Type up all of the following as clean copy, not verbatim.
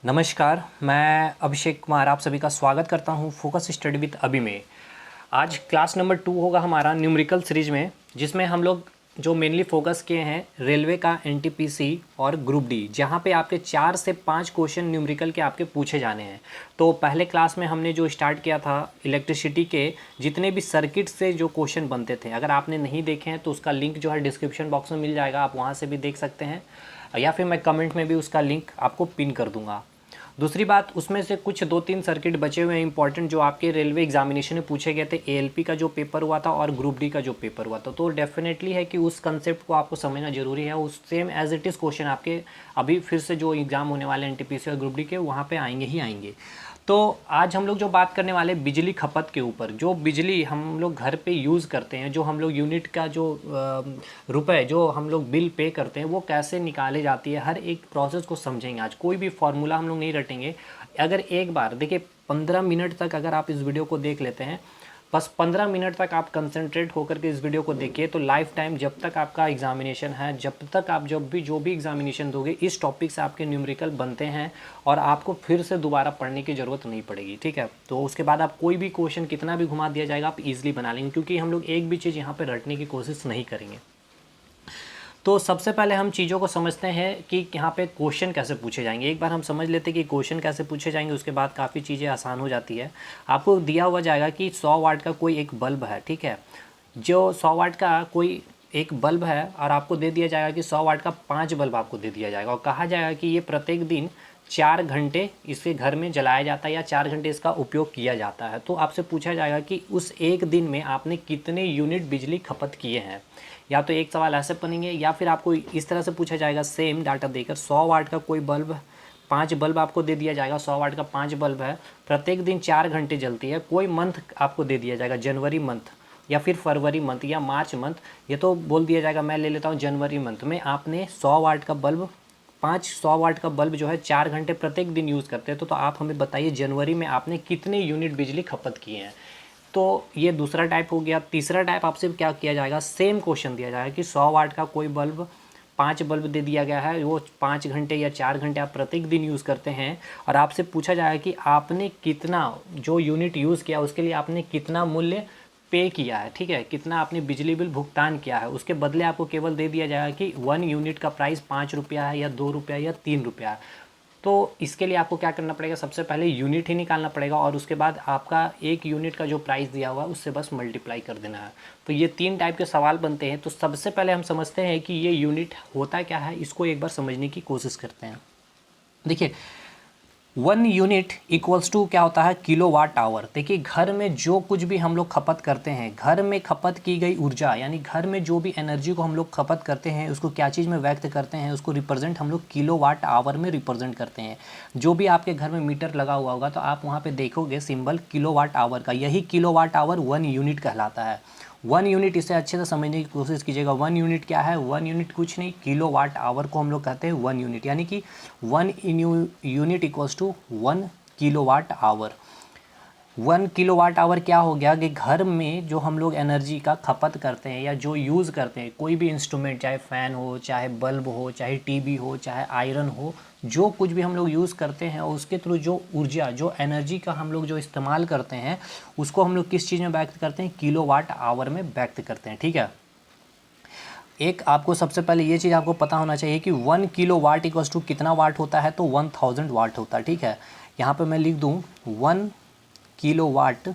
नमस्कार, मैं अभिषेक कुमार आप सभी का स्वागत करता हूं फोकस स्टडी विद अभी में। आज क्लास नंबर 2 होगा हमारा न्यूमेरिकल सीरीज में, जिसमें हम लोग जो मेनली फोकस किए हैं रेलवे का एनटीपीसी और ग्रुप डी, जहां पे आपके 4 से 5 क्वेश्चन न्यूमेरिकल के आपके पूछे जाने हैं। तो पहले क्लास में हमने जो स्टार्ट किया था इलेक्ट्रिसिटी के जितने भी सर्किट से जो क्वेश्चन बनते थे, अगर आपने नहीं देखे हैं तो उसका लिंक जो है डिस्क्रिप्शन बॉक्स में मिल जाएगा, आप वहाँ से भी देख सकते हैं, या फिर मैं कमेंट में भी उसका लिंक आपको पिन कर दूँगा। दूसरी बात, उसमें से कुछ 2-3 सर्किट बचे हुए हैं इंपॉर्टेंट, जो आपके रेलवे एग्जामिनेशन में पूछे गए थे। एएलपी का जो पेपर हुआ था और ग्रुप डी का जो पेपर हुआ था, तो डेफिनेटली है कि उस कंसेप्ट को आपको समझना जरूरी है। उस same as it is question आपके अभी फिर से जो एग्जाम होने वाले एनटीपीसी और ग्रुप डी के, वहाँ पे आएंगे ही आएंगे। तो आज हम लोग जो बात करने वाले बिजली खपत के ऊपर, जो बिजली हम लोग घर पे यूज़ करते हैं, जो हम लोग यूनिट का जो रुपए जो हम लोग बिल पे करते हैं, वो कैसे निकाले जाती है, हर एक प्रोसेस को समझेंगे। आज कोई भी फार्मूला हम लोग नहीं रटेंगे। अगर एक बार देखिए 15 मिनट तक अगर आप इस वीडियो को देख लेते हैं, बस 15 मिनट तक आप कंसंट्रेट होकर के इस वीडियो को देखिए, तो लाइफ टाइम जब तक आपका एग्जामिनेशन है, जब तक आप जो भी एग्जामिनेशन दोगे, इस टॉपिक से आपके न्यूमेरिकल बनते हैं और आपको फिर से दोबारा पढ़ने की ज़रूरत नहीं पड़ेगी। ठीक है, तो उसके बाद आप कोई भी क्वेश्चन कितना भी घुमा दिया जाएगा, आप इजीली बना लेंगे, क्योंकि हम लोग एक भी चीज़ यहाँ पर रटने की कोशिश नहीं करेंगे। तो सबसे पहले हम चीज़ों को समझते हैं कि यहाँ पे क्वेश्चन कैसे पूछे जाएंगे। एक बार हम समझ लेते हैं कि क्वेश्चन कैसे पूछे जाएंगे, उसके बाद काफ़ी चीज़ें आसान हो जाती है। आपको दिया हुआ जाएगा कि 100 वाट का कोई एक बल्ब है, ठीक है, जो 100 वाट का कोई एक बल्ब है, और आपको दे दिया जाएगा कि 100 वाट का 5 बल्ब आपको दे दिया जाएगा, और कहा जाएगा कि ये प्रत्येक दिन 4 घंटे इसके घर में जलाया जाता है या 4 घंटे इसका उपयोग किया जाता है। तो आपसे पूछा जाएगा कि उस एक दिन में आपने कितने यूनिट बिजली खपत किए हैं। या तो एक सवाल ऐसे बनेंगे, या फिर आपको इस तरह से पूछा जाएगा सेम डाटा देकर, 100 वाट का कोई बल्ब, 5 बल्ब आपको दे दिया जाएगा, 100 वाट का 5 बल्ब है, प्रत्येक दिन 4 घंटे जलती है, कोई मंथ आपको दे दिया जाएगा, जनवरी मंथ या फिर फरवरी मंथ या मार्च मंथ, ये तो बोल दिया जाएगा, मैं ले लेता हूँ जनवरी मंथ में आपने 100 वाट का बल्ब 100 वाट का बल्ब जो है 4 घंटे प्रत्येक दिन यूज़ करते हैं। तो आप हमें बताइए जनवरी में आपने कितने यूनिट बिजली खपत किए हैं। तो ये दूसरा टाइप हो गया। तीसरा टाइप आपसे क्या किया जाएगा, सेम क्वेश्चन दिया जाएगा कि 100 वाट का कोई बल्ब, 5 बल्ब दे दिया गया है, वो 5 घंटे या 4 घंटे आप प्रत्येक दिन यूज़ करते हैं, और आपसे पूछा जाएगा कि आपने कितना जो यूनिट यूज़ किया उसके लिए आपने कितना मूल्य पे किया है, ठीक है, कितना आपने बिजली बिल भुगतान किया है। उसके बदले आपको केवल दे दिया जाएगा कि 1 यूनिट का प्राइस 5 रुपया है या 2 रुपया या 3 रुपया है। तो इसके लिए आपको क्या करना पड़ेगा, सबसे पहले यूनिट ही निकालना पड़ेगा, और उसके बाद आपका एक यूनिट का जो प्राइस दिया हुआ है उससे बस मल्टीप्लाई कर देना है। तो ये 3 टाइप के सवाल बनते हैं। तो सबसे पहले हम समझते हैं कि ये यूनिट होता क्या है, इसको एक बार समझने की कोशिश करते हैं। देखिए 1 यूनिट इक्वल्स टू क्या होता है, किलो वाट आवर। देखिए घर में जो कुछ भी हम लोग खपत करते हैं, घर में खपत की गई ऊर्जा, यानी घर में जो भी एनर्जी को हम लोग खपत करते हैं, उसको क्या चीज़ में व्यक्त करते हैं, उसको रिप्रेजेंट हम लोग किलो वाट आवर में रिप्रेजेंट करते हैं। जो भी आपके घर में मीटर लगा हुआ होगा तो आप वहाँ पे देखोगे सिंबल किलो वाट आवर का, यही किलो वाट आवर 1 यूनिट कहलाता है। 1 यूनिट, इसे अच्छे से समझने की कोशिश कीजिएगा। 1 यूनिट क्या है, 1 यूनिट कुछ नहीं, किलो वाट आवर को हम लोग कहते हैं 1 यूनिट, यानी कि 1 unit equals to 1 kilowatt hour. 1 kilowatt hour क्या हो गया कि घर में जो हम लोग एनर्जी का खपत करते हैं या जो यूज़ करते हैं, कोई भी इंस्ट्रूमेंट, चाहे फ़ैन हो, चाहे बल्ब हो, चाहे टीवी हो, चाहे आयरन हो, जो कुछ भी हम लोग यूज़ करते हैं, उसके थ्रू जो ऊर्जा, जो एनर्जी का हम लोग जो इस्तेमाल करते हैं, उसको हम लोग किस चीज़ में व्यक्त करते हैं, किलो वाट आवर में व्यक्त करते हैं। ठीक है, एक आपको सबसे पहले ये चीज़ आपको पता होना चाहिए कि 1 किलो वाट इक्वल्स टू कितना वाट होता है, तो 1000 वाट होता है। ठीक है, यहाँ पे मैं लिख दूँ 1 किलो वाट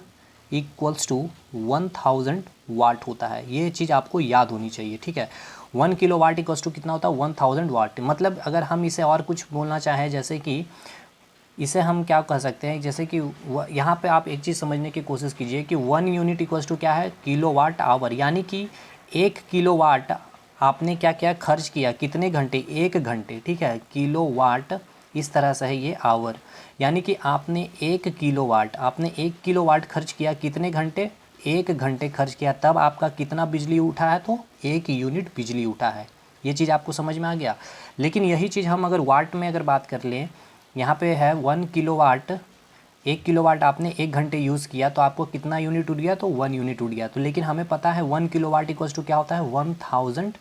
इक्वल्स टू 1000 वाट होता है, ये चीज़ आपको याद होनी चाहिए। ठीक है, 1 किलो वाट इक्वल्स टू कितना होता है, 1000 वाट। मतलब अगर हम इसे और कुछ बोलना चाहें, जैसे कि इसे हम क्या कह सकते हैं, जैसे कि यहाँ पे आप एक चीज़ समझने की कोशिश कीजिए कि 1 यूनिट इक्वल्स टू क्या है, किलो वाट आवर, यानी कि 1 किलो वाट आपने क्या क्या खर्च किया, कितने घंटे, 1 घंटे। ठीक है, किलो वाट इस तरह से है ये आवर, यानी कि आपने 1 किलो वाट, आपने 1 किलो वाट खर्च किया, कितने घंटे, 1 घंटे खर्च किया, तब आपका कितना बिजली उठा है, तो 1 यूनिट बिजली उठा है। ये चीज़ आपको समझ में आ गया। लेकिन यही चीज़ हम अगर वाट में अगर बात कर लें, यहाँ पे है 1 किलो वाट, 1 किलो वाट आपने 1 घंटे यूज़ किया, तो आपको कितना यूनिट उठ गया, तो 1 यूनिट उठ गया। तो लेकिन हमें पता है 1 किलो वाट इक्वल्स टू क्या होता है, 1000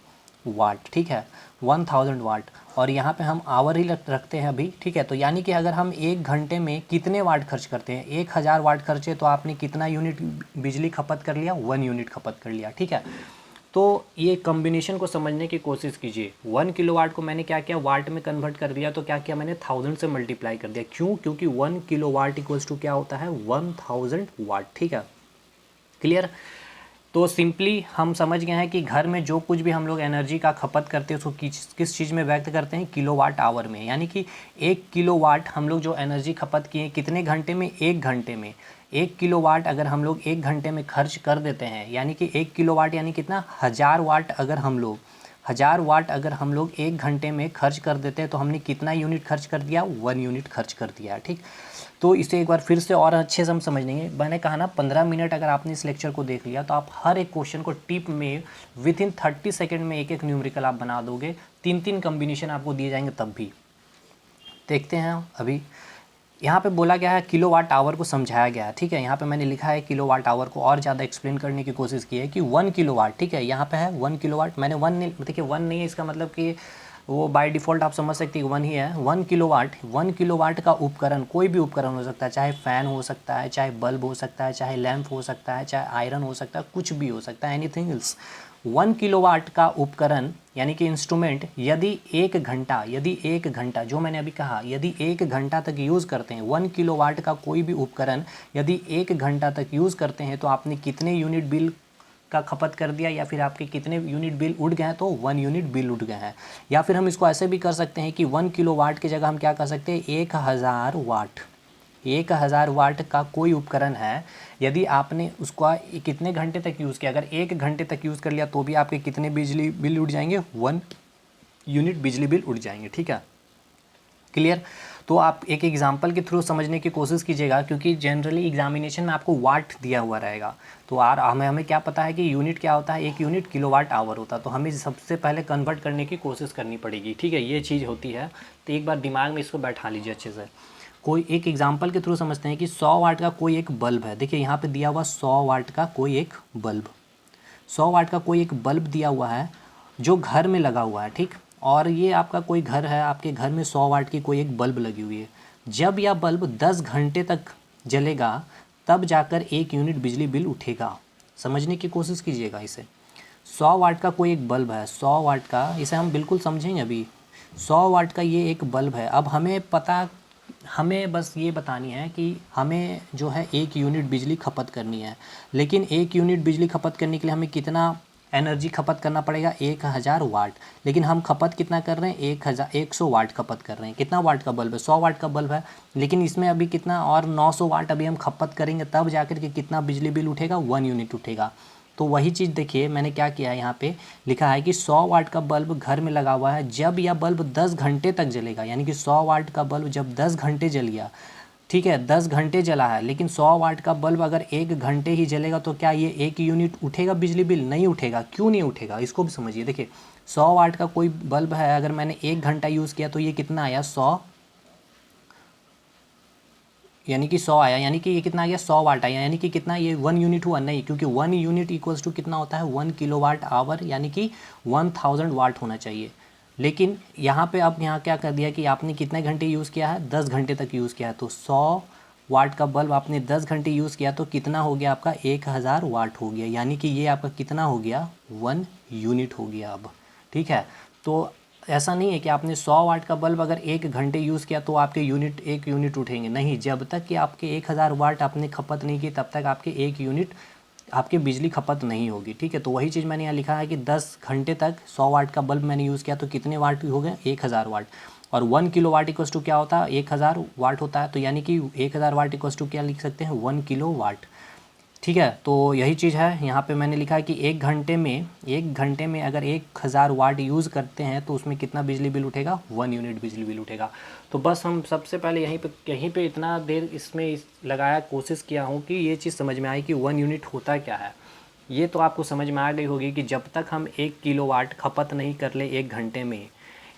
वाट। ठीक है, 1000 वाट। और यहाँ पे हम आवर ही रखते हैं अभी, ठीक है। तो यानी कि अगर हम 1 घंटे में कितने वाट खर्च करते हैं, 1000 वाट खर्चे तो आपने कितना यूनिट बिजली खपत कर लिया, 1 यूनिट खपत कर लिया, ठीक है। तो ये कॉम्बिनेशन को समझने की कोशिश कीजिए। 1 किलोवाट को मैंने क्या किया, वाट में कन्वर्ट कर दिया, तो क्या किया मैंने 1000 से मल्टीप्लाई कर दिया। क्यों? क्योंकि 1 किलोवाट इक्वल्स टू क्या होता है, 1000 वाट, ठीक है। क्लियर? तो सिंपली हम समझ गए हैं कि घर में जो कुछ भी हम लोग एनर्जी का खपत करते हैं उसको किस चीज़ में व्यक्त करते हैं, किलोवाट आवर में। यानी कि 1 किलोवाट हम लोग जो एनर्जी खपत किए कितने घंटे में, 1 घंटे में। 1 किलोवाट अगर हम लोग 1 घंटे में खर्च कर देते हैं, यानी कि 1 किलोवाट यानी कितना, 1000 वाट अगर हम लोग 1 घंटे में खर्च कर देते हैं तो हमने कितना यूनिट खर्च कर दिया, 1 यूनिट खर्च कर दिया, ठीक। तो इसे एक बार फिर से और अच्छे से हम समझ लेंगे। मैंने कहा ना 15 मिनट अगर आपने इस लेक्चर को देख लिया तो आप हर एक क्वेश्चन को टिप में विद इन 30 सेकेंड में एक न्यूमेरिकल आप बना दोगे। 3 कॉम्बिनेशन आपको दिए जाएंगे तब भी। देखते हैं अभी यहाँ पे बोला गया है किलोवाट आवर को समझाया गया है, ठीक है। यहाँ पे मैंने लिखा है किलोवाट आवर को और ज़्यादा एक्सप्लेन करने की कोशिश की है कि 1 किलोवाट, ठीक है। यहाँ पे है 1 किलोवाट, मैंने 1 नहीं, देखिए 1 नहीं है, इसका मतलब कि वो बाय डिफ़ॉल्ट आप समझ सकते हैं 1 ही है। 1 किलोवाट का उपकरण, कोई भी उपकरण हो सकता है, चाहे फ़ैन हो सकता है, चाहे बल्ब हो सकता है, चाहे लैंप हो सकता है, चाहे आयरन हो सकता है, कुछ भी हो सकता है, एनीथिंग एल्स। 1 किलोवाट का उपकरण यानी कि इंस्ट्रूमेंट यदि 1 घंटा जो मैंने अभी कहा, यदि 1 घंटा तक यूज़ करते हैं, 1 किलोवाट का कोई भी उपकरण यदि 1 घंटा तक यूज़ करते हैं तो आपने कितने यूनिट बिल का खपत कर दिया, या फिर आपके कितने यूनिट बिल उड़ गए हैं, तो 1 यूनिट बिल उड़ गए हैं। या फिर हम इसको ऐसे भी कर सकते हैं कि 1 किलोवाट की जगह हम क्या कर सकते हैं, 1000 वाट। 1000 वाट का कोई उपकरण है, यदि आपने उसका कितने घंटे तक यूज़ किया, अगर 1 घंटे तक यूज़ कर लिया तो भी आपके कितने बिजली बिल उड़ जाएंगे, 1 यूनिट बिजली बिल उड़ जाएंगे, ठीक है। क्लियर? तो आप एक एग्जांपल के थ्रू समझने की कोशिश कीजिएगा, क्योंकि जनरली एग्जामिनेशन में आपको वाट दिया हुआ रहेगा। तो हमें क्या पता है कि यूनिट क्या होता है, 1 यूनिट किलोवाट आवर होता है। तो हमें सबसे पहले कन्वर्ट करने की कोशिश करनी पड़ेगी, ठीक है। ये चीज़ होती है, तो एक बार दिमाग में इसको बैठा लीजिए अच्छे से। कोई एक एग्जांपल के थ्रू समझते हैं कि 100 वाट का कोई एक बल्ब है। देखिए यहाँ पे दिया हुआ 100 वाट का कोई एक बल्ब, 100 वाट का कोई एक बल्ब दिया हुआ है जो घर में लगा हुआ है, ठीक। और ये आपका कोई घर है, आपके घर में 100 वाट की कोई एक बल्ब लगी हुई है। जब यह बल्ब 10 घंटे तक जलेगा तब जाकर 1 यूनिट बिजली बिल उठेगा। समझने की कोशिश कीजिएगा इसे। 100 वाट का कोई एक बल्ब है, 100 वाट का, इसे हम बिल्कुल समझेंगे अभी। 100 वाट का ये एक बल्ब है। अब हमें बस ये बतानी है कि हमें जो है 1 यूनिट बिजली खपत करनी है। लेकिन 1 यूनिट बिजली खपत करने के लिए हमें कितना एनर्जी खपत करना पड़ेगा, 1000 वाट। लेकिन हम खपत कितना कर रहे हैं, 100 वाट खपत कर रहे हैं। कितना वाट का बल्ब है, 100 वाट का बल्ब है, लेकिन इसमें अभी कितना और 900 वाट अभी हम खपत करेंगे, तब जाकर के कितना बिजली बिल उठेगा, 1 यूनिट उठेगा। तो वही चीज़ देखिए मैंने क्या किया है, यहाँ पे लिखा है कि 100 वाट का बल्ब घर में लगा हुआ है। जब यह बल्ब 10 घंटे तक जलेगा, यानी कि 100 वाट का बल्ब जब 10 घंटे जल गया, ठीक है, 10 घंटे जला है, लेकिन 100 वाट का बल्ब अगर 1 घंटे ही जलेगा तो क्या ये 1 यूनिट उठेगा बिजली बिल? नहीं उठेगा। क्यों नहीं उठेगा, इसको भी समझिए। देखिए 100 वाट का कोई बल्ब है, अगर मैंने 1 घंटा यूज़ किया तो ये कितना आया, 100, यानी कि 100 आया, यानी कि ये कितना आ गया, 100 वाट आया, यानी कि कितना, ये 1 यूनिट हुआ? नहीं, क्योंकि 1 यूनिट इक्वल्स टू कितना होता है, 1 किलोवाट आवर, यानी कि 1000 वाट होना चाहिए। लेकिन यहाँ पे अब यहाँ क्या कर दिया कि आपने कितने घंटे यूज़ किया है, 10 घंटे तक यूज़ किया है। तो 100 वाट का बल्ब आपने 10 घंटे यूज़ किया तो कितना हो गया आपका, 1000 वाट हो गया, यानी कि ये आपका कितना हो गया, 1 यूनिट हो गया अब, ठीक है। तो ऐसा नहीं है कि आपने 100 वाट का बल्ब अगर 1 घंटे यूज़ किया तो आपके 1 यूनिट उठेंगे, नहीं। जब तक कि आपके 1000 वाट आपने खपत नहीं की तब तक आपके 1 यूनिट आपकी बिजली खपत नहीं होगी, ठीक है। तो वही चीज़ मैंने यहाँ लिखा है कि 10 घंटे तक 100 वाट का बल्ब मैंने यूज़ किया तो कितने वाट हो गए, 1000 वाट। और 1 किलो वाट इक्वल्स टू क्या होता है, 1000 वाट होता है। तो यानी कि 1000 वाट इक्वल्स टू क्या लिख सकते हैं, 1 किलो वाट, ठीक है। तो यही चीज़ है, यहाँ पे मैंने लिखा है कि 1 घंटे में अगर 1000 वाट यूज़ करते हैं तो उसमें कितना बिजली बिल उठेगा, 1 यूनिट बिजली बिल उठेगा। तो बस हम सबसे पहले यहीं पे इतना देर इसमें लगाया, कोशिश किया हूँ कि ये चीज़ समझ में आए कि 1 यूनिट होता क्या है। ये तो आपको समझ में आ गई होगी कि जब तक हम 1 किलो वाट खपत नहीं कर ले 1 घंटे में,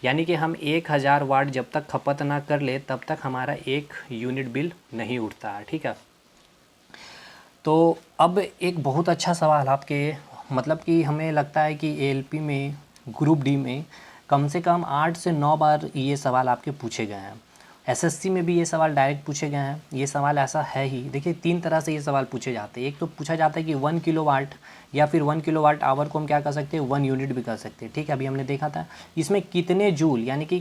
यानी कि हम 1000 वाट जब तक खपत ना कर ले तब तक हमारा 1 यूनिट बिल नहीं उठता है, ठीक है। तो अब एक बहुत अच्छा सवाल आपके, मतलब कि हमें लगता है कि एएलपी में ग्रुप डी में कम से कम 8 से 9 बार ये सवाल आपके पूछे गए हैं। एसएससी में भी ये सवाल डायरेक्ट पूछे गए हैं। ये सवाल ऐसा है ही, देखिए 3 तरह से ये सवाल पूछे जाते हैं। एक तो पूछा जाता है कि 1 किलोवाट या फिर 1 किलोवाट आवर को हम क्या कर सकते हैं, 1 यूनिट भी कर सकते हैं। ठीक है, अभी हमने देखा था इसमें कितने जूल यानी कि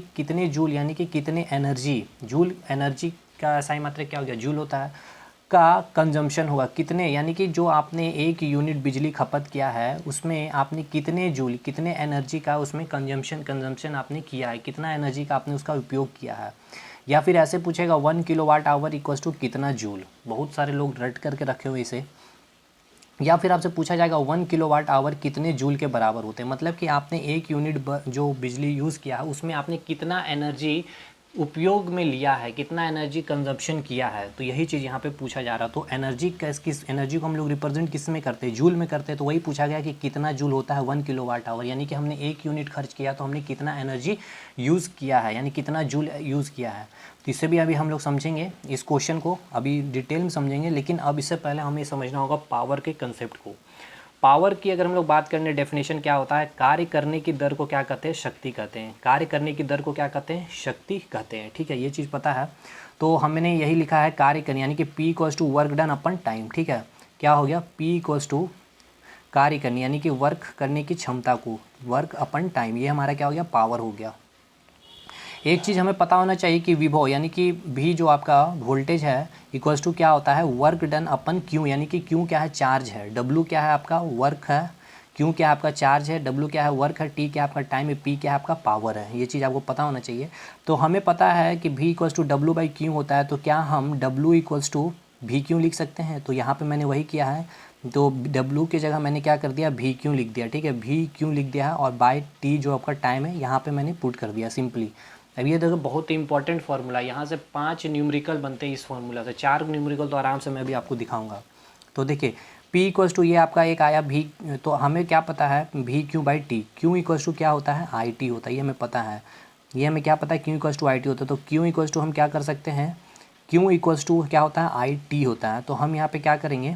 कितने एनर्जी, जूल एनर्जी का SI मात्रक क्या हो गया, जूल होता है, का कंजम्पशन होगा, कितने यानी कि जो आपने 1 यूनिट बिजली खपत किया है उसमें आपने कितने जूल, कितने एनर्जी का उसमें कंजम्पशन आपने किया है, कितना एनर्जी का आपने उसका उपयोग किया है। या फिर ऐसे पूछेगा 1 किलोवाट आवर इक्वल्स टू कितना जूल, बहुत सारे लोग रट करके रखे हुए इसे। या फिर आपसे पूछा जाएगा 1 किलोवाट आवर कितने जूल के बराबर होते हैं, मतलब कि आपने 1 यूनिट जो बिजली यूज़ किया है उसमें आपने कितना एनर्जी उपयोग में लिया है, कितना एनर्जी कंजप्शन किया है। तो यही चीज़ यहाँ पे पूछा जा रहा। तो एनर्जी किस एनर्जी को हम लोग रिप्रेजेंट किस में करते हैं, जूल में करते हैं। तो वही पूछा गया कि कितना जूल होता है 1 किलोवाट आवर, यानी कि हमने 1 यूनिट खर्च किया तो हमने कितना एनर्जी यूज़ किया है, यानी कितना जूल यूज़ किया है। तो इससे भी अभी हम लोग समझेंगे इस क्वेश्चन को, अभी डिटेल में समझेंगे। लेकिन अब इससे पहले हमें समझना होगा पावर के कंसेप्ट को। पावर की अगर हम लोग बात करें, डेफिनेशन क्या होता है, कार्य करने की दर को क्या कहते हैं, शक्ति कहते हैं। कार्य करने की दर को क्या कहते हैं, शक्ति कहते हैं। ठीक है, ये चीज़ पता है। तो हमने यही लिखा है कार्य करने, यानी कि P equals to work done upon time. ठीक है, क्या हो गया, P इक्वल्स टू कार्य करने यानी कि वर्क करने की क्षमता को, वर्क अपन टाइम, ये हमारा क्या हो गया, पावर हो गया। एक चीज़ हमें पता होना चाहिए कि विभव यानी कि भी जो आपका वोल्टेज है इक्वल्स टू क्या होता है, वर्क डन अपन क्यू, यानी कि क्यू क्या है, चार्ज है, डब्लू क्या है आपका वर्क है, क्यू क्या है आपका चार्ज है, डब्लू क्या है वर्क है, टी क्या है आपका टाइम है, पी क्या है आपका पावर है। ये चीज़ आपको पता होना चाहिए। तो हमें पता है कि V equals to W by Q होता है। तो क्या हम W equals to V Q लिख सकते हैं? तो यहाँ पे मैंने वही किया है। तो डब्लू की जगह मैंने क्या कर दिया, भी क्यू लिख दिया। ठीक है, भी क्यू लिख दिया है और बाय टी जो आपका टाइम है यहाँ पे मैंने पुट कर दिया सिंपली। अब ये देखो बहुत ही इंपॉर्टेंट फार्मूला, यहाँ से 5 न्यूमेरिकल बनते हैं इस फार्मूला से, 4 न्यूमेरिकल तो आराम से मैं भी आपको दिखाऊंगा। तो देखिए P इक्वल्स टू ये आपका एक आया भी, तो हमें क्या पता है भी Q by T, Q equals to क्या होता है, आई टी होता है, ये हमें पता है। ये हमें क्या पता है, Q equals to I T होता है। तो क्यू इक्वल्स टू हम क्या कर सकते हैं, क्यू इक्वल्स टू क्या होता है, आई टी होता है। तो हम यहाँ पे क्या करेंगे,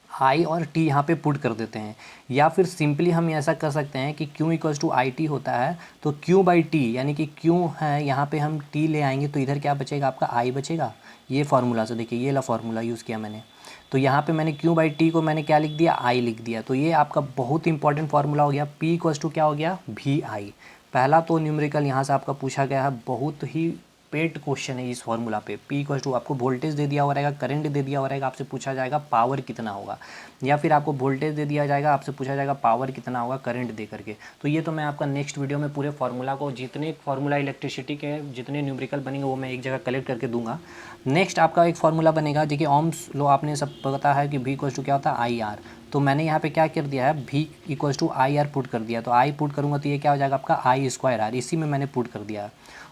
आई और टी यहाँ पे पुट कर देते हैं। या फिर सिंपली हम ऐसा कर सकते हैं कि Q equals to I T होता है तो Q बाई टी, यानी कि Q है यहाँ पे हम T ले आएंगे तो इधर क्या बचेगा आपका I बचेगा। ये फार्मूला से देखिए, ये ला फार्मूला यूज़ किया मैंने। तो यहाँ पे मैंने Q बाई टी को मैंने क्या लिख दिया, I लिख दिया। तो ये आपका बहुत इंपॉर्टेंट फार्मूला हो गया। P इक्वल्स टू क्या हो गया, भी आई। पहला तो न्यूमेरिकल यहाँ से आपका पूछा गया है, बहुत ही पेड क्वेश्चन है इस फार्मूला पे। P इक्वल्स टू आपको वोल्टेज दे दिया हुआ रहेगा, करंट दे दिया हुआ रहेगा, आपसे पूछा जाएगा पावर कितना होगा। या फिर आपको वोल्टेज दे दिया जाएगा, आपसे पूछा जाएगा पावर कितना होगा करंट दे करके। तो ये तो मैं आपका नेक्स्ट वीडियो में पूरे फार्मूला को, जितने फार्मूला इलेक्ट्रिसिटी के जितने न्यूमेरिकल बनेंगे वो मैं एक जगह कलेक्ट करके दूंगा। नेक्स्ट आपका एक फार्मूला बनेगा, देखिए ओम्स लो आपने सब पता है कि V इक्वल्स टू क्या होता है, आई आर। तो मैंने यहाँ पे क्या कर दिया है, V equals to I R put कर दिया। तो आई पुट करूँगा तो ये क्या हो जाएगा आपका आई स्क्वायर आर, इसी में मैंने पुट कर दिया।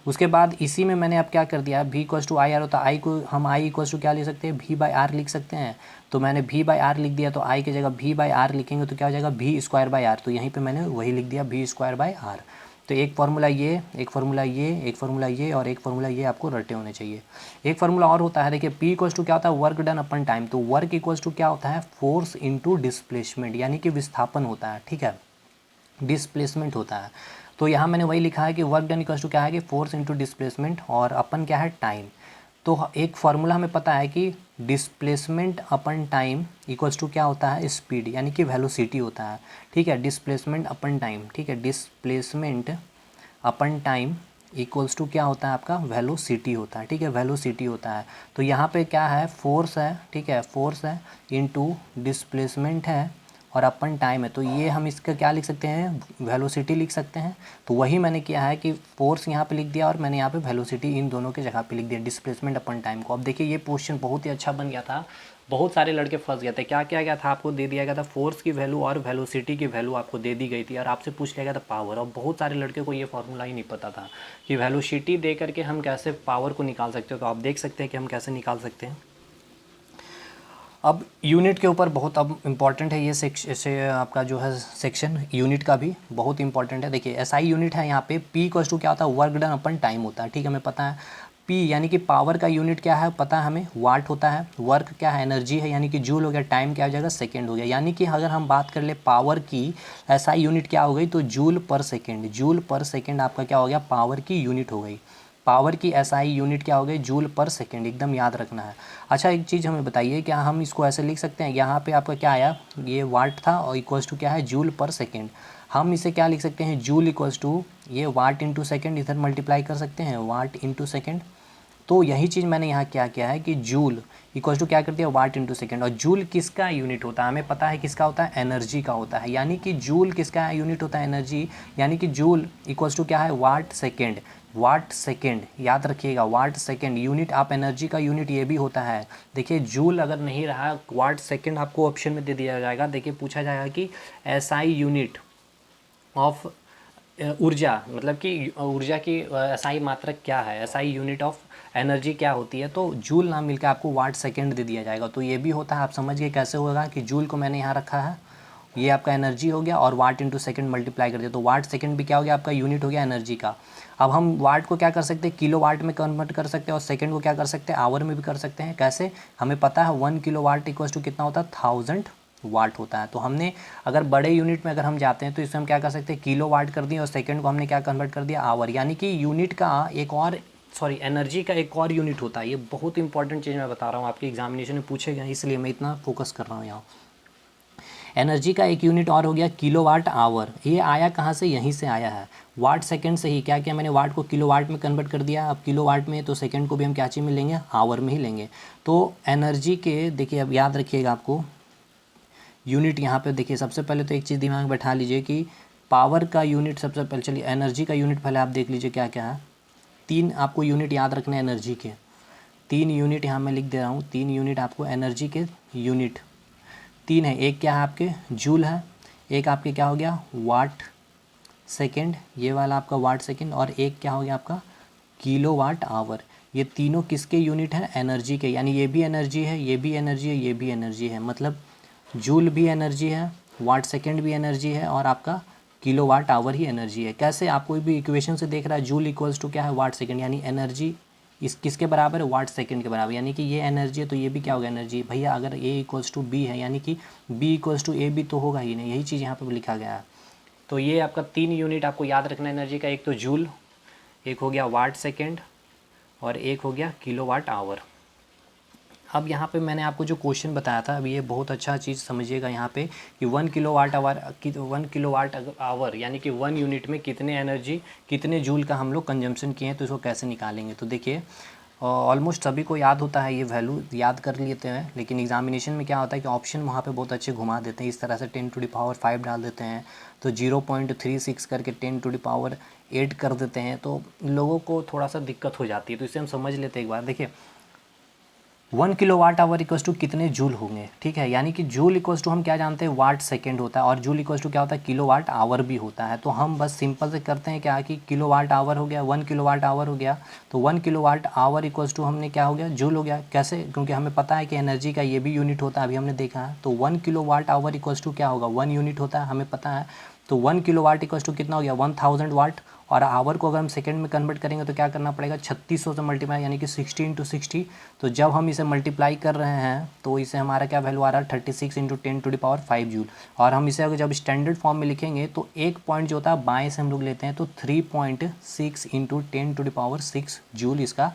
उसके बाद इसी में मैंने अब क्या कर दिया, V equals to I R होता है, आई को हम आई इक्वल्स टू क्या लिख सकते हैं, V बाई आर लिख सकते हैं। तो मैंने V बाई आर लिख दिया। तो आई की जगह V बाई आर लिखेंगे तो क्या हो जाएगा, V स्क्वायर बाई आर। तो यहीं पे मैंने वही लिख दिया, V स्क्वायर बाई आर। तो एक फार्मूला ये, एक फार्मूला ये, एक फार्मूला ये और एक फार्मूला ये आपको रटे होने चाहिए। एक फार्मूला और होता है, देखिए P इक्वल्स टू क्या होता है, वर्क डन अपन टाइम। तो वर्क इक्वल्स टू क्या होता है, फोर्स इनटू डिस्प्लेसमेंट, यानी कि विस्थापन होता है। ठीक है, डिस्प्लेसमेंट होता है। तो यहाँ मैंने वही लिखा है कि वर्क डन इक्वल्स टू क्या है कि फोर्स इनटू डिस्प्लेसमेंट और अपन क्या है टाइम। तो एक फार्मूला हमें पता है कि displacement upon time equals to क्या होता है, स्पीड, यानी कि वेलोसिटी होता है। ठीक है, डिस्प्लेसमेंट अपन टाइम, ठीक है, displacement upon time equals to क्या होता है आपका, वेलोसिटी होता है। ठीक है, वेलोसिटी होता है। तो यहाँ पे क्या है, फोर्स है, ठीक है, फोर्स है इनटू डिस्प्लेसमेंट है और अपन टाइम है। तो ये हम इसका क्या लिख सकते हैं, वेलोसिटी लिख सकते हैं। तो वही मैंने किया है कि फोर्स यहाँ पे लिख दिया और मैंने यहाँ पे वेलोसिटी इन दोनों के जगह पे लिख दिया, डिस्प्लेसमेंट अपन टाइम को। अब देखिए ये क्वेश्चन बहुत ही अच्छा बन गया था, बहुत सारे लड़के फंस गए थे। क्या किया गया था, आपको दे दिया गया था फोर्स की वैल्यू और वेलोसिटी की वैल्यू आपको दे दी गई थी और आपसे पूछ लिया गया था पावर। और बहुत सारे लड़के को ये फार्मूला ही नहीं पता था कि वेलोसिटी दे करके हम कैसे पावर को निकाल सकते हो। तो आप देख सकते हैं कि हम कैसे निकाल सकते हैं। अब यूनिट के ऊपर बहुत अब इम्पॉर्टेंट है ये से आपका जो है सेक्शन, यूनिट का भी बहुत इंपॉर्टेंट है। देखिए एसआई यूनिट है यहाँ पे, P इक्वल्स टू क्या होता है, वर्क डन अपन टाइम होता है। ठीक है, हमें पता है पी यानी कि पावर का यूनिट क्या है पता है हमें, वाट होता है। वर्क क्या है, एनर्जी है यानी कि जूल हो गया। टाइम क्या हो जाएगा, सेकेंड हो गया। यानी कि अगर हम बात कर ले पावर की एसआई यूनिट क्या हो गई, तो जूल पर सेकेंड। जूल पर सेकेंड आपका क्या हो गया, पावर की यूनिट हो गई। पावर की एसआई यूनिट क्या हो गई, जूल पर सेकेंड, एकदम याद रखना है। अच्छा एक चीज़ हमें बताइए, क्या हम इसको ऐसे लिख सकते हैं, यहाँ पे आपका क्या आया, ये वाट था और इक्वल्स टू क्या है, जूल पर सेकेंड। हम इसे क्या लिख सकते हैं, जूल इक्वल्स टू ये वाट इंटू सेकेंड, इधर मल्टीप्लाई कर सकते हैं, वाट इंटू सेकेंड। तो यही चीज़ मैंने यहाँ क्या किया है कि जूल इक्वल्स टू क्या करती है, वाट इंटू सेकेंड। और जूल किसका यूनिट होता है, हमें पता है किसका होता है, एनर्जी का होता है। यानी कि जूल किसका यूनिट होता है, एनर्जी। यानी कि जूल इक्वल्स टू क्या है, वाट सेकेंड। वाट सेकेंड याद रखिएगा, वाट सेकेंड यूनिट आप एनर्जी का यूनिट ये भी होता है। देखिए जूल अगर नहीं रहा, वाट सेकेंड आपको ऑप्शन में दे दिया जाएगा। देखिए पूछा जाएगा कि एसआई यूनिट ऑफ ऊर्जा, मतलब कि ऊर्जा की एसआई मात्रक क्या है, एसआई यूनिट ऑफ एनर्जी क्या होती है, तो जूल नाम मिलकर आपको वाट सेकेंड दे दिया जाएगा। तो ये भी होता है, आप समझ गए कैसे होगा कि जूल को मैंने यहाँ रखा है, ये आपका एनर्जी हो गया और वाट इंटू सेकेंड मल्टीप्लाई कर दिया, तो वाट सेकेंड भी क्या हो गया, आपका यूनिट हो गया एनर्जी का। अब हम वाट को क्या कर सकते हैं, किलो वाट में कन्वर्ट कर सकते हैं और सेकेंड को क्या कर सकते हैं, आवर में भी कर सकते हैं। कैसे, हमें पता है 1 किलो वाट इक्वल टू कितना होता है, 1000 वाट होता है। तो हमने अगर बड़े यूनिट में अगर हम जाते हैं तो इसमें हम क्या कर सकते हैं, किलो वाट कर दिए और सेकंड को हमने क्या कन्वर्ट कर दिया, आवर। यानी कि यूनिट का एक और एनर्जी का एक और यूनिट होता है। ये बहुत इंपॉर्टेंट चीज़ मैं बता रहा हूँ, आपके एग्जामिनेशन में पूछेगा, इसलिए मैं इतना फोकस कर रहा हूँ यहाँ। एनर्जी का एक यूनिट और हो गया किलो वाट आवर। ये आया कहाँ से, यहीं से आया है, वाट सेकंड से ही। क्या किया मैंने, वाट को किलो वाट में कन्वर्ट कर दिया। अब किलो वाट में तो सेकंड को भी हम क्या चीज़ में लेंगे, आवर में ही लेंगे। तो एनर्जी के देखिए, अब याद रखिएगा आपको यूनिट यहाँ पे देखिए, सबसे पहले तो एक चीज़ दिमाग में बैठा लीजिए कि पावर का यूनिट सबसे पहले, चलिए एनर्जी का यूनिट पहले आप देख लीजिए क्या क्या है। 3 आपको यूनिट याद रखना है एनर्जी के, 3 यूनिट यहाँ मैं लिख दे रहा हूँ। 3 यूनिट आपको एनर्जी के यूनिट 3 है। एक क्या है आपके, जूल है। एक आपके क्या हो गया, वाट सेकेंड, ये वाला आपका वाट सेकेंड। और एक क्या हो गया आपका, किलो वाट आवर। ये तीनों किसके यूनिट हैं, एनर्जी के। यानी ये भी एनर्जी है, ये भी एनर्जी है, ये भी एनर्जी है। मतलब जूल भी एनर्जी है, वाट सेकेंड भी एनर्जी है और आपका किलो वाट आवर ही एनर्जी है। कैसे, आप कोई भी इक्वेशन से देख रहा है, जूल इक्वल्स टू क्या है, वाट सेकेंड। यानी एनर्जी इस किसके बराबर है, वाट सेकेंड के बराबर। यानी कि ये एनर्जी है तो ये भी क्या होगा, एनर्जी। भैया अगर ए इक्वल्स टू बी है, यानी कि बी इक्वल्स टू ए भी तो होगा ही नहीं, यही चीज़ यहाँ पर लिखा गया है। तो ये आपका 3 यूनिट आपको याद रखना है एनर्जी का। एक तो जूल, एक हो गया वाट सेकेंड और एक हो गया किलो वाट आवर। अब यहाँ पे मैंने आपको जो क्वेश्चन बताया था, अब ये बहुत अच्छा चीज़ समझिएगा यहाँ पे कि 1 kilowatt hour 1 kilowatt hour यानी कि 1 यूनिट में कितने एनर्जी, कितने जूल का हम लोग कंजम्पशन किए हैं, तो इसको कैसे निकालेंगे। तो देखिए ऑलमोस्ट सभी को याद होता है, ये वैल्यू याद कर लेते हैं, लेकिन एग्जामिनेशन में क्या होता है कि ऑप्शन वहाँ पे बहुत अच्छे घुमा देते हैं। इस तरह से 10⁵ डाल देते हैं, तो 0.36 करके 10⁸ कर देते हैं, तो लोगों को थोड़ा सा दिक्कत हो जाती है। तो इसे हम समझ लेते हैं एक बार। देखिए 1 kilowatt hour equals to कितने जूल होंगे, ठीक है। यानी कि जूल इक्वल्स टू हम क्या जानते हैं, वाट सेकेंड होता है, और जूल इक्वल्स टू क्या होता है, किलो वाट आवर भी होता है। तो हम बस सिंपल से करते हैं क्या कि किलो वाट आवर हो गया, 1 किलो वाट आवर हो गया, तो 1 kilowatt hour equals to हमने क्या हो गया, जूल हो गया। कैसे, क्योंकि हमें पता है कि एनर्जी का ये भी यूनिट होता है, अभी हमने देखा है। तो 1 kilowatt hour equals to क्या होगा, 1 यूनिट होता है, हमें पता है। तो 1 किलो वाट इक्वल्स टू कितना हो गया, 1000 वाट। और आवर को अगर हम सेकंड में कन्वर्ट करेंगे तो क्या करना पड़ेगा, 3600 से मल्टीप्लाई, यानी कि 60 × 60। तो जब हम इसे मल्टीप्लाई कर रहे हैं तो इसे हमारा क्या वैल्यू आ रहा है, 36 × 10⁵ जूल। और हम इसे अगर जब स्टैंडर्ड फॉर्म में लिखेंगे तो एक पॉइंट जो होता है बाएं से हम लोग लेते हैं, तो 3.6 × 10⁶ जूल इसका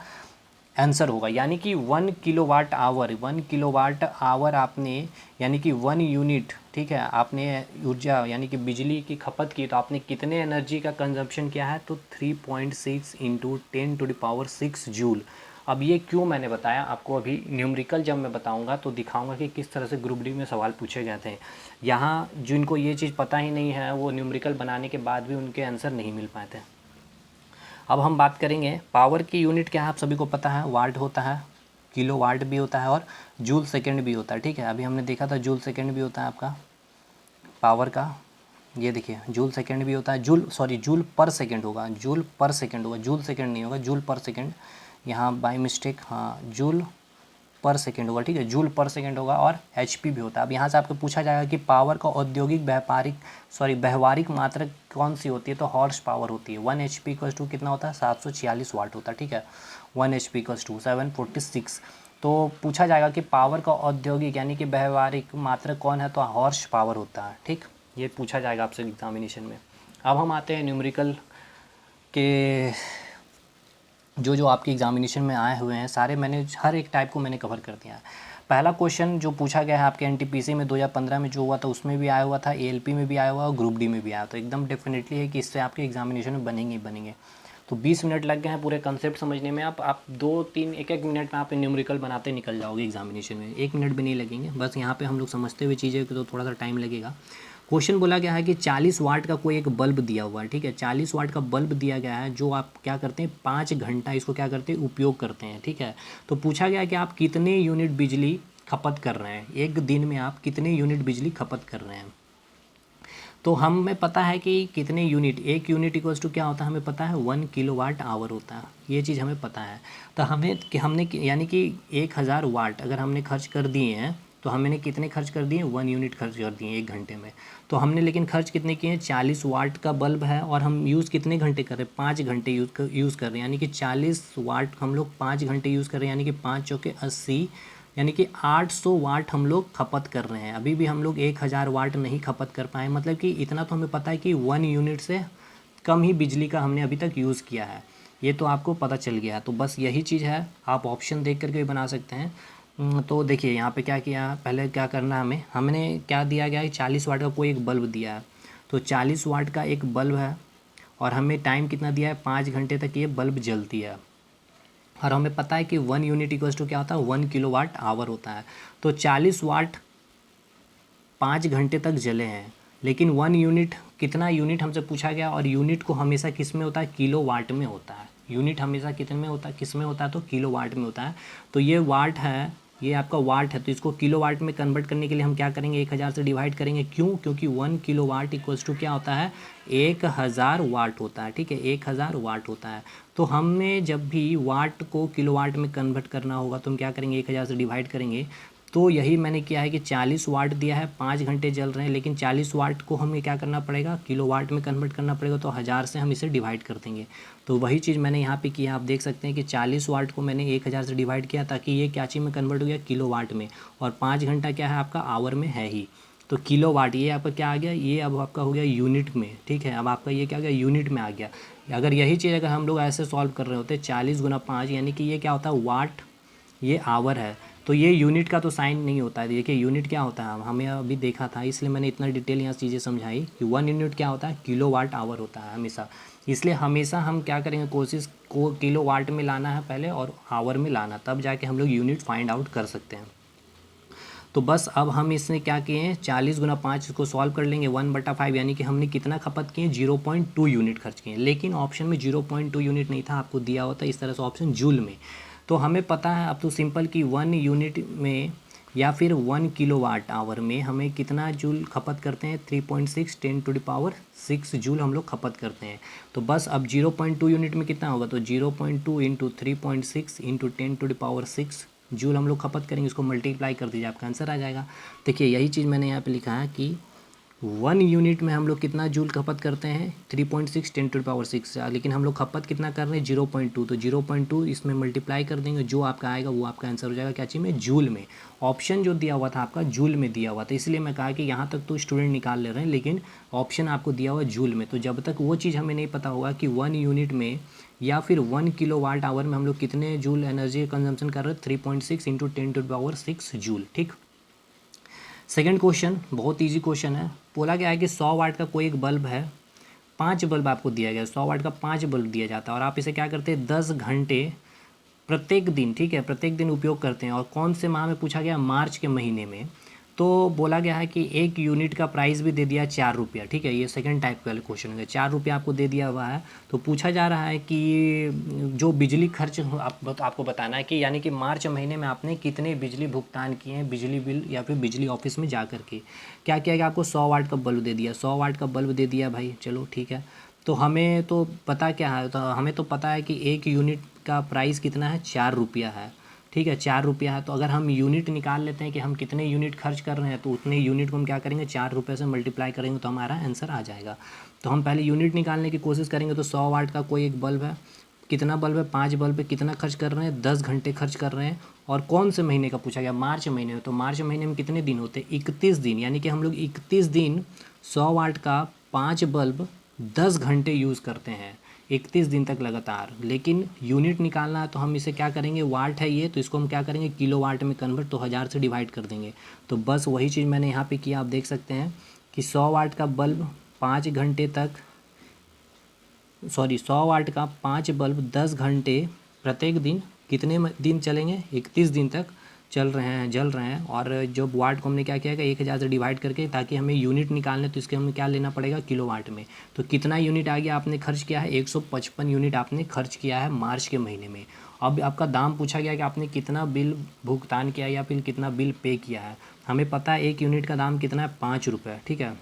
आंसर होगा। यानी कि 1 kilowatt hour, 1 kilowatt hour आपने, यानी कि 1 यूनिट, ठीक है, आपने ऊर्जा यानी कि बिजली की खपत की, तो आपने कितने एनर्जी का कंजप्शन किया है, तो 3.6 × 10⁶ जूल। अब ये क्यों मैंने बताया आपको, अभी न्यूमेरिकल जब मैं बताऊंगा तो दिखाऊंगा कि किस तरह से ग्रुप डी में सवाल पूछे गए थे। यहाँ जिनको ये चीज़ पता ही नहीं है, वो न्यूमेरिकल बनाने के बाद भी उनके आंसर नहीं मिल पाए थे। अब हम बात करेंगे पावर की यूनिट क्या है, आप सभी को पता है, वाट होता है, किलो वाट भी होता है और जूल सेकंड भी होता है, ठीक है। अभी हमने देखा था जूल सेकंड भी होता है आपका पावर का, ये देखिए जूल सेकंड भी होता है, जूल पर सेकंड होगा, जूल पर सेकंड होगा, जूल सेकंड नहीं होगा, जूल पर सेकंड, यहाँ बाय मिस्टेक, हाँ जूल पर सेकंड होगा, ठीक है, जूल पर सेकंड होगा। और एचपी भी होता है। अब यहाँ से आपको पूछा जाएगा कि पावर का औद्योगिक व्यवहारिक मात्रक कौन सी होती है, तो हॉर्स पावर होती है। 1 HP इक्वल्स टू कितना होता है, 746 वाट होता है, ठीक है। 1 HP इक्वल्स टू 746। तो पूछा जाएगा कि पावर का औद्योगिक यानी कि व्यवहारिक मात्रक कौन है, तो हॉर्स पावर होता है। ठीक, ये पूछा जाएगा आपसे एग्जामिनेशन में। अब हम आते हैं न्यूमेरिकल के जो आपके एग्जामिनेशन में आए हुए हैं सारे, मैंने हर एक टाइप को मैंने कवर कर दिया है। पहला क्वेश्चन जो पूछा गया है आपके एनटीपीसी में 2015 में जो हुआ था उसमें भी आया हुआ था, एएलपी में भी आया हुआ और ग्रुप डी में भी आया, तो एकदम डेफिनेटली है कि इससे आपके एग्जामिनेशन में बनेंगे ही बनेंगे। तो 20 मिनट लग गए हैं पूरे कंसेप्ट समझने में। आप 2-3 एक मिनट में आप न्यूमेरिकल बनाते निकल जाओगे एग्जामिनेशन में, 1 मिनट भी नहीं लगेंगे। बस यहाँ पे हम लोग समझते हुए चीज़ें तो थोड़ा सा टाइम लगेगा। क्वेश्चन बोला गया है कि 40 वाट का कोई एक बल्ब दिया हुआ है, ठीक है, 40 वाट का बल्ब दिया गया है जो आप क्या करते हैं 5 घंटा इसको क्या करते हैं उपयोग करते हैं, ठीक है। तो पूछा गया कि आप कितने यूनिट बिजली खपत कर रहे हैं, एक दिन में आप कितने यूनिट बिजली खपत कर रहे हैं। तो हमें पता है कि कितने यूनिट, एक यूनिट इक्वल्स टू क्या होता है हमें पता है 1 किलोवाट आवर होता है, ये चीज़ हमें पता है। तो हमने यानी कि 1000 वाट अगर हमने खर्च कर दिए हैं तो हमने कितने खर्च कर दिए, 1 यूनिट खर्च कर दिए 1 घंटे में। तो हमने लेकिन खर्च कितने किए हैं, 40 वाट का बल्ब है और हम यूज़ कितने घंटे कर रहे हैं, 5 घंटे यूज़ कर रहे हैं। यानी कि 40 वाट हम लोग 5 घंटे यूज़ कर रहे हैं, यानी कि 5 चौके 80, यानी कि 800 वाट हम लोग खपत कर रहे हैं। अभी भी हम लोग 1000 वाट नहीं खपत कर पाए, मतलब कि इतना तो हमें पता है कि 1 यूनिट से कम ही बिजली का हमने अभी तक यूज़ किया है, ये तो आपको पता चल गया। तो बस यही चीज़ है, आप ऑप्शन देख करके भी बना सकते हैं। तो देखिए यहाँ पे क्या किया, पहले क्या करना है हमने क्या दिया गया है, 40 वाट का कोई एक बल्ब दिया है। तो 40 वाट का एक बल्ब है और हमें टाइम कितना दिया है, 5 घंटे तक ये बल्ब जलती है। और हमें पता है कि 1 यूनिट इक्वल्स टू क्या होता है, 1 किलोवाट आवर होता है। तो 40 वाट 5 घंटे तक जले हैं, लेकिन 1 यूनिट कितना यूनिट हमसे पूछा गया, और यूनिट को हमेशा किस में होता है, किलो वाट में होता है। यूनिट हमेशा कितने में होता है, किस में होता है, तो किलो वाट में होता है। तो ये वाट है, ये आपका वाट है, तो इसको किलो वाट में कन्वर्ट करने के लिए हम क्या करेंगे, 1000 से डिवाइड करेंगे। क्यों, क्योंकि 1 किलो वाट इक्वल्स टू क्या होता है, 1000 वाट होता है, ठीक है, 1000 वाट होता है। तो हमें जब भी वाट को किलो वाट में कन्वर्ट करना होगा तो हम क्या करेंगे, 1000 से डिवाइड करेंगे। तो यही मैंने किया है कि 40 वाट दिया है, 5 घंटे जल रहे हैं, लेकिन 40 वाट को हमें क्या करना पड़ेगा, किलो वाट में कन्वर्ट करना पड़ेगा, तो 1000 से हम इसे डिवाइड कर देंगे। तो वही चीज़ मैंने यहाँ पे किया, आप देख सकते हैं कि 40 वाट को मैंने 1000 से डिवाइड किया ताकि ये क्या चीज़ में कन्वर्ट हो गया, किलो वाट में। और 5 घंटा क्या है आपका, आवर में है ही। तो किलो वाट ये आपका क्या आ गया, ये अब आपका हो गया यूनिट में, ठीक है। अब आपका ये क्या आ गया, यूनिट में आ गया। अगर यही चीज़ अगर हम लोग ऐसे सॉल्व कर रहे होते 40 गुना 5, यानी कि ये क्या होता है वाट, ये आवर है, तो ये यूनिट का तो साइन नहीं होता है। देखिए यूनिट क्या होता है हमें अभी देखा था, इसलिए मैंने इतना डिटेल यहाँ चीज़ें समझाई कि 1 यूनिट क्या होता है, किलो वाट आवर होता है हमेशा। इसलिए हमेशा हम क्या करेंगे, कोशिश को किलो वाट में लाना है पहले और आवर में लाना, तब जाके हम लोग यूनिट फाइंड आउट कर सकते हैं। तो बस अब हम इसने क्या किए हैं, 40 गुना 5 इसको सॉल्व कर लेंगे, 1/5, यानी कि हमने कितना खपत किए, 0.2 यूनिट खर्च किए। लेकिन ऑप्शन में 0.2 यूनिट नहीं था, आपको दिया होता इस तरह से ऑप्शन जूल में। तो हमें पता है अब तो सिंपल कि 1 यूनिट में या फिर 1 किलोवाट आवर में हमें कितना जूल खपत करते हैं, 3.6 10⁻6 जूल हम लोग खपत करते हैं। तो बस अब 0.2 यूनिट में कितना होगा, तो 0.2 इंटू 3.6 इंटू 10⁻6 जूल हम लोग खपत करेंगे, इसको मल्टीप्लाई कर दीजिए, आपका आंसर आ जाएगा। देखिए यही चीज़ मैंने यहाँ पे लिखा है कि 1 यूनिट में हम लोग कितना जूल खपत करते हैं, 3.6 10⁻6, लेकिन हम लोग खपत कितना कर रहे हैं, 0.2। तो 0.2 इसमें मल्टीप्लाई कर देंगे, जो आपका आएगा वो आपका आंसर हो जाएगा क्या चीज़ में, जूल में। ऑप्शन जो दिया हुआ था आपका जूल में दिया हुआ था, इसलिए मैं कहा कि यहाँ तक तो स्टूडेंट निकाल ले रहे हैं, लेकिन ऑप्शन आपको दिया हुआ जूल में। तो जब तक वो चीज़ हमें नहीं पता होगा कि 1 यूनिट में या फिर 1 किलोवाट आवर में हम लोग कितने जूल एनर्जी कंजम्पशन कर रहे हैं, 3.6 इंटू 10⁻6 जूल, ठीक। सेकंड क्वेश्चन बहुत इजी क्वेश्चन है। बोला गया है कि 100 वाट का कोई एक बल्ब है, 5 बल्ब आपको दिया गया है, 100 वाट का 5 बल्ब दिया जाता है और आप इसे क्या करते हैं 10 घंटे प्रत्येक दिन, ठीक है, प्रत्येक दिन उपयोग करते हैं। और कौन से माह में पूछा गया, मार्च के महीने में। तो बोला गया है कि 1 यूनिट का प्राइस भी दे दिया 4 रुपया, ठीक है, ये सेकंड टाइप का क्वेश्चन है, 4 रुपया आपको दे दिया हुआ है। तो पूछा जा रहा है कि जो बिजली खर्च आपको बताना है कि यानी कि मार्च महीने में आपने कितने बिजली भुगतान किए हैं, बिजली बिल या फिर बिजली ऑफिस में जा करके। क्या किया गया, आपको 100 वाट का बल्ब दे दिया, 100 वाट का बल्ब दे दिया भाई, चलो ठीक है। तो हमें तो पता क्या है, तो हमें तो पता है कि 1 यूनिट का प्राइस कितना है, 4 रुपया है, ठीक है, 4 रुपया है। तो अगर हम यूनिट निकाल लेते हैं कि हम कितने यूनिट खर्च कर रहे हैं, तो उतने यूनिट को हम क्या करेंगे, 4 रुपये से मल्टीप्लाई करेंगे तो हमारा आंसर आ जाएगा। तो हम पहले यूनिट निकालने की कोशिश करेंगे। तो 100 वाट का कोई एक बल्ब है, कितना बल्ब है, 5 बल्ब पे कितना खर्च कर रहे हैं, 10 घंटे खर्च कर रहे हैं। और कौन से महीने का पूछा गया, मार्च महीने में। तो मार्च महीने में कितने दिन होते हैं, 31 दिन, यानी कि हम लोग 31 दिन 100 वाट का 5 बल्ब 10 घंटे यूज़ करते हैं, 31 दिन तक लगातार। लेकिन यूनिट निकालना है तो हम इसे क्या करेंगे, वाट है ये, तो इसको हम क्या करेंगे, किलो वाट में कन्वर्ट, तो 1000 से डिवाइड कर देंगे। तो बस वही चीज़ मैंने यहाँ पे किया। आप देख सकते हैं कि 100 वाट का बल्ब 5 घंटे तक, 100 वाट का 5 बल्ब 10 घंटे प्रत्येक दिन कितने दिन चलेंगे, 31 दिन तक चल रहे हैं, जल रहे हैं। और जो वाट को हमने क्या किया है, 1000 से डिवाइड करके, ताकि हमें यूनिट निकालने, तो इसके हमें क्या लेना पड़ेगा, किलो वाट में। तो कितना यूनिट आ गया आपने खर्च किया है, 155 यूनिट आपने खर्च किया है मार्च के महीने में। अब आपका दाम पूछा गया कि आपने कितना बिल भुगतान किया या फिर कितना बिल पे किया है। हमें पता है 1 यूनिट का दाम कितना है, 5 रुपये, ठीक है।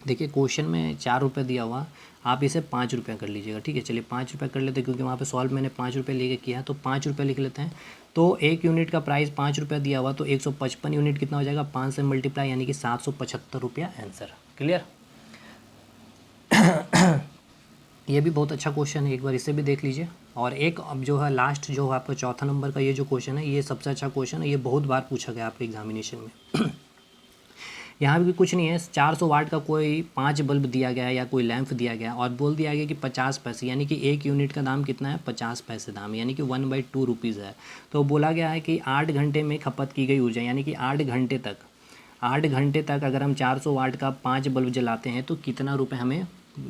देखिए क्वेश्चन में 4 रुपये दिया हुआ, आप इसे 5 रुपये कर लीजिएगा, ठीक है। चलिए 5 रुपये कर लेते हैं, क्योंकि वहाँ पे सॉल्व मैंने 5 रुपये लेके किया है, तो 5 रुपये लिख लेते हैं। तो 1 यूनिट का प्राइस 5 रुपये दिया हुआ, तो 155 यूनिट कितना हो जाएगा, 5 से मल्टीप्लाई, यानी कि 775 रुपया आंसर। क्लियर। ये भी बहुत अच्छा क्वेश्चन है, एक बार इसे भी देख लीजिए। और एक अब जो है लास्ट जो है आपका चौथा नंबर का ये जो क्वेश्चन है, ये सबसे अच्छा क्वेश्चन है, ये बहुत बार पूछा गया आपके एग्जामिनेशन में। यहाँ भी कुछ नहीं है, 400 वाट का कोई 5 बल्ब दिया गया है या कोई लैंप दिया गया और बोल दिया गया कि 50 पैसे, यानी कि 1 यूनिट का दाम कितना है, 50 पैसे दाम, यानी कि 1/2 रुपीज़ है। तो बोला गया है कि 8 घंटे में खपत की गई ऊर्जा, यानी कि 8 घंटे तक अगर हम 400 वाट का 5 बल्ब जलाते हैं तो कितना रुपये हमें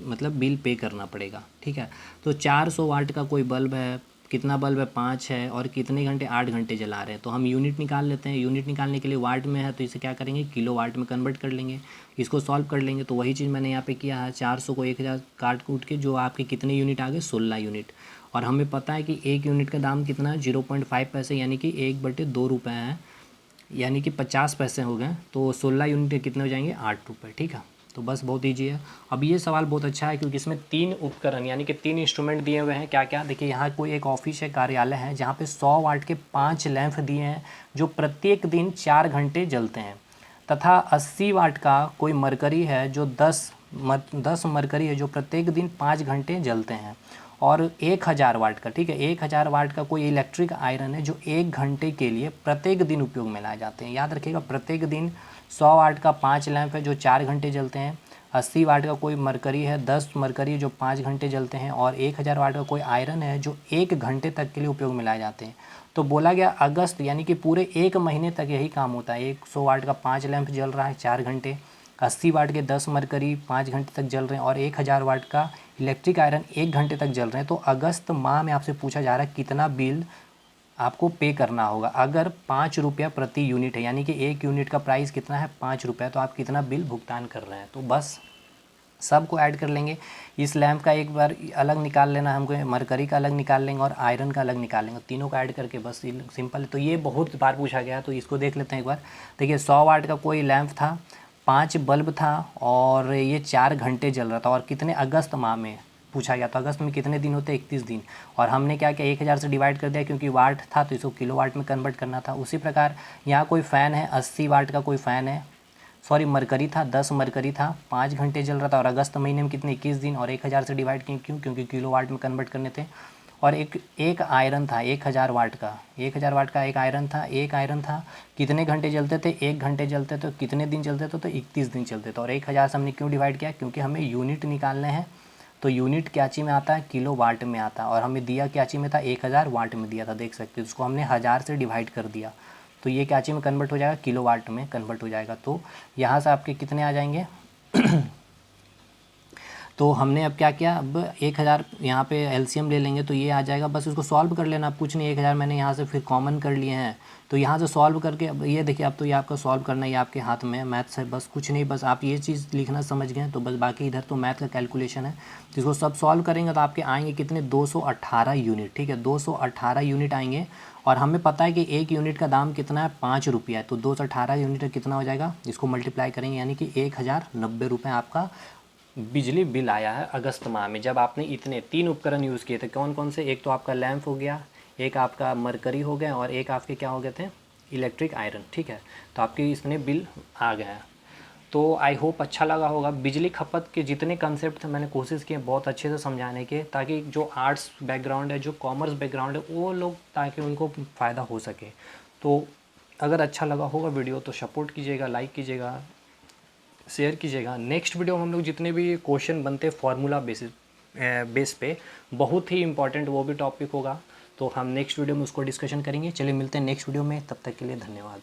मतलब बिल पे करना पड़ेगा, ठीक है। तो 400 वाट का कोई बल्ब है, कितना बल्ब है, 5 है, और कितने घंटे, 8 घंटे जला रहे हैं। तो हम यूनिट निकाल लेते हैं। यूनिट निकालने के लिए वाट में है, तो इसे क्या करेंगे, किलो वाट में कन्वर्ट कर लेंगे, इसको सॉल्व कर लेंगे। तो वही चीज़ मैंने यहाँ पे किया है, 400 को 1000 काट कूट के जो आपके कितने यूनिट आ गए, 16 यूनिट। और हमें पता है कि 1 यूनिट का दाम कितना है, 0.5 पैसे, यानी कि 1/2 रुपये है, यानी कि 50 पैसे हो गए। तो 16 यूनिट कितने हो जाएंगे, 8 रुपये, ठीक है। तो बस बहुत ईजी है। अब ये सवाल बहुत अच्छा है, क्योंकि इसमें 3 उपकरण यानी कि 3 इंस्ट्रूमेंट दिए हुए हैं। क्या क्या, देखिए यहाँ कोई एक ऑफिस है, कार्यालय है, जहाँ पे 100 वाट के 5 लैंप दिए हैं जो प्रत्येक दिन 4 घंटे जलते हैं, तथा 80 वाट का कोई मरकरी है जो 10 मरकरी है जो प्रत्येक दिन 5 घंटे जलते हैं। और 1000 वाट का, ठीक है, 1000 वाट का कोई इलेक्ट्रिक आयरन है जो 1 घंटे के लिए प्रत्येक दिन उपयोग में लाए जाते हैं। याद रखिएगा, प्रत्येक दिन 100 वाट का 5 लैंप है जो 4 घंटे जलते हैं, 80 वाट का कोई मरकरी है, 10 मरकरी जो 5 घंटे जलते हैं, और 1000 वाट का कोई आयरन है जो 1 घंटे तक के लिए उपयोग में लाए जाते हैं। तो बोला गया अगस्त, यानी कि पूरे 1 महीने तक यही काम होता है। 100 वाट का 5 लैंप जल रहा है 4 घंटे, 80 वाट के 10 मरकरी 5 घंटे तक जल रहे हैं, और 1000 वाट का इलेक्ट्रिक आयरन 1 घंटे तक जल रहे हैं। तो अगस्त माह में आपसे पूछा जा रहा है कितना बिल आपको पे करना होगा। अगर 5 रुपया प्रति यूनिट है, यानी कि 1 यूनिट का प्राइस कितना है, 5 रुपये, तो आप कितना बिल भुगतान कर रहे हैं। तो बस सबको ऐड कर लेंगे। इस लैंप का एक बार अलग निकाल लेना हमको, मरकरी का अलग निकाल लेंगे और आयरन का अलग निकाल लेंगे, तीनों का ऐड करके बस सिंपल। तो ये बहुत बार पूछा गया, तो इसको देख लेते हैं एक बार। देखिए 100 वाट का कोई लैंप था, 5 बल्ब था, और ये 4 घंटे जल रहा था, और कितने, अगस्त माह में पूछा गया। तो अगस्त में कितने दिन होते हैं, 31 दिन। और हमने क्या किया, 1000 से डिवाइड कर दिया, क्योंकि वाट था तो इसको किलो वाट में कन्वर्ट करना था। उसी प्रकार यहाँ कोई फ़ैन है, 80 वाट का कोई फ़ैन है, सॉरी मरकरी था, 10 मरकरी था, 5 घंटे जल रहा था, और अगस्त महीने में कितने, 21 दिन, और 1000 से डिवाइड किए, क्यों, क्योंकि किलो वाट में कन्वर्ट करने थे। और एक आयरन था 1000 वाट का, 1000 वाट का एक आयरन था, कितने घंटे जलते थे, 1 घंटे जलते थे। कितने दिन चलते थे, तो 31 दिन चलते थे। और 1000 से हमने क्यों डिवाइड किया, क्योंकि हमें यूनिट निकालने हैं। तो यूनिट क्या चीज़ में आता है, किलो वाट में आता है, और हमें दिया क्या चीज़ में था, 1000 वाट में दिया था, देख सकते हो। उसको हमने 1000 से डिवाइड कर दिया, तो ये क्या चीज़ में कन्वर्ट हो जाएगा, किलो वाट में कन्वर्ट हो जाएगा। तो यहाँ से आपके कितने आ जाएंगे तो हमने अब क्या किया, अब 1000 यहाँ पे एलसीएम ले लेंगे, तो ये आ जाएगा। बस इसको सॉल्व कर लेना, अब कुछ नहीं, 1000 मैंने यहाँ से फिर कॉमन कर लिए हैं, तो यहाँ से सॉल्व करके अब ये देखिए, अब तो ये आपका सॉल्व करना ही आपके हाथ में है, मैथ्स है, बस कुछ नहीं, बस आप ये चीज़ लिखना समझ गए तो बस, बाकी इधर तो मैथ का कैलकुलेशन है। तो इसको सब सॉल्व करेंगे तो आपके आएंगे कितने, 218 यूनिट, ठीक है, 218 यूनिट आएंगे। और हमें पता है कि 1 यूनिट का दाम कितना है, 5 रुपया है, तो 218 यूनिट कितना हो जाएगा, इसको मल्टीप्लाई करेंगे, यानी कि 1090 रुपये आपका बिजली बिल आया है अगस्त माह में, जब आपने इतने 3 उपकरण यूज़ किए थे। कौन कौन से, एक तो आपका लैंप हो गया, एक आपका मरकरी हो गया, और एक आपके क्या हो गए थे, इलेक्ट्रिक आयरन, ठीक है। तो आपके इसने बिल आ गए हैं। तो आई होप अच्छा लगा होगा। बिजली खपत के जितने कंसेप्ट थे मैंने कोशिश की बहुत अच्छे से समझाने के, ताकि जो आर्ट्स बैकग्राउंड है, जो कॉमर्स बैकग्राउंड है, वो लोग ताकि उनको फ़ायदा हो सके। तो अगर अच्छा लगा होगा वीडियो तो सपोर्ट कीजिएगा, लाइक कीजिएगा, शेयर कीजिएगा। नेक्स्ट वीडियो में हम लोग जितने भी क्वेश्चन बनते फार्मूला बेस पे, बहुत ही इंपॉर्टेंट वो भी टॉपिक होगा, तो हम नेक्स्ट वीडियो में उसको डिस्कशन करेंगे। चलिए मिलते हैं नेक्स्ट वीडियो में, तब तक के लिए धन्यवाद।